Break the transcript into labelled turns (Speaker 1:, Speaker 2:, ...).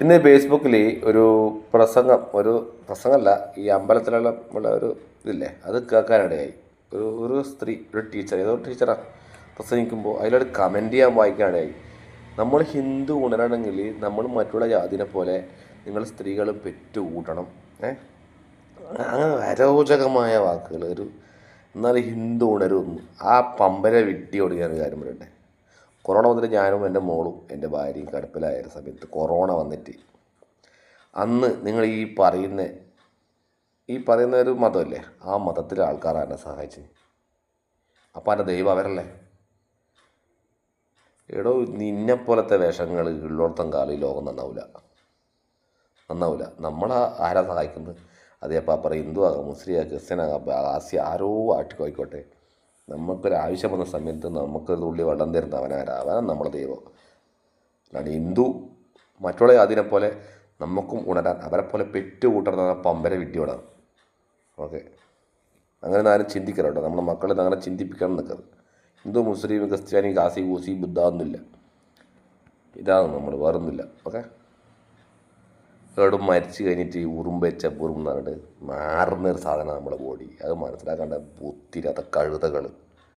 Speaker 1: ഇന്ന് ഫേസ്ബുക്കിൽ ഒരു പ്രസംഗമല്ല, ഈ അമ്പലത്തിലുള്ള ഉള്ള ഒരു ഇതില്ലേ, അത് കേൾക്കാനിടയായി. ഒരു സ്ത്രീ, ഒരു ടീച്ചർ, ഏതോ ടീച്ചറാണ് പ്രസംഗിക്കുമ്പോൾ അതിലൊരു കമൻറ്റ് ചെയ്യാൻ വായിക്കാനിടയായി. നമ്മൾ ഹിന്ദു ഉണരണമെങ്കിൽ നമ്മൾ മറ്റുള്ള ജാതിനെ പോലെ നിങ്ങൾ സ്ത്രീകൾ പെറ്റു കൂട്ടണം. അങ്ങനെ അരോചകമായ വാക്കുകൾ. എന്നാൽ ഹിന്ദു ഉണരുമെന്ന് ആ പമ്പര വിഡ്ഢിയോട് ഞാൻ കാര്യം പറയട്ടെ. കൊറോണ വന്നിട്ട് ഞാനും എൻ്റെ മോളും എൻ്റെ ഭാര്യയും കിടപ്പിലായ സമയത്ത് കൊറോണ വന്നിട്ട് അന്ന് നിങ്ങൾ ഈ പറയുന്ന ഒരു മതമല്ലേ, ആ മതത്തിലെ ആൾക്കാരാണ് എന്നെ സഹായിച്ചത്. അപ്പോൾ എൻ്റെ ദൈവം അവരല്ലേ. എടോ, നിന്നെപ്പോലത്തെ വേഷങ്ങൾ ഉള്ളോടത്തം കാലം ഈ ലോകം നന്നാവില്ല. ആരാ സഹായിക്കുന്നത്? അതേപ്പോൾ അപ്പുറം ഹിന്ദു ആകാം, മുസ്ലിം ആകാം, ക്രിസ്ത്യനാകാം, ആസി ആരോ ആയിക്കോട്ടെ, നമുക്കൊരാവശ്യം വന്ന സമയത്ത് നമുക്കൊരു തുള്ളി വെള്ളം തരുന്ന അവനാണ് നമ്മളെ ദൈവം. അല്ലാണ്ട് മറ്റുള്ള അതിനെപ്പോലെ നമുക്കും ഉണരാൻ അവരെപ്പോലെ പെറ്റുകൂട്ടുന്ന പമ്പര വിഡ്ഢിയോടാണ്. ഓക്കെ, അങ്ങനെ ആരും ചിന്തിക്കരുത്. നമ്മുടെ മക്കളെ അങ്ങനെ ചിന്തിപ്പിക്കണം നിൽക്കരുത്. ഹിന്ദു, മുസ്ലിം, ക്രിസ്ത്യാനി, കാസി, കൂസി, ബുദ്ധ ഒന്നുമില്ല. ഇതാണ് നമ്മൾ, വേറൊന്നുമില്ല. ഓക്കെ, എവിടെ മരിച്ചു കഴിഞ്ഞിട്ട് ഈ ഉറുമ്പെച്ച എന്ന് പറഞ്ഞിട്ട് മാറുന്നൊരു സാധനമാണ് നമ്മുടെ ബോഡി. അത് മനസ്സിലാക്കേണ്ട ബുദ്ധിയില്ലാത്ത കഴുതകൾ.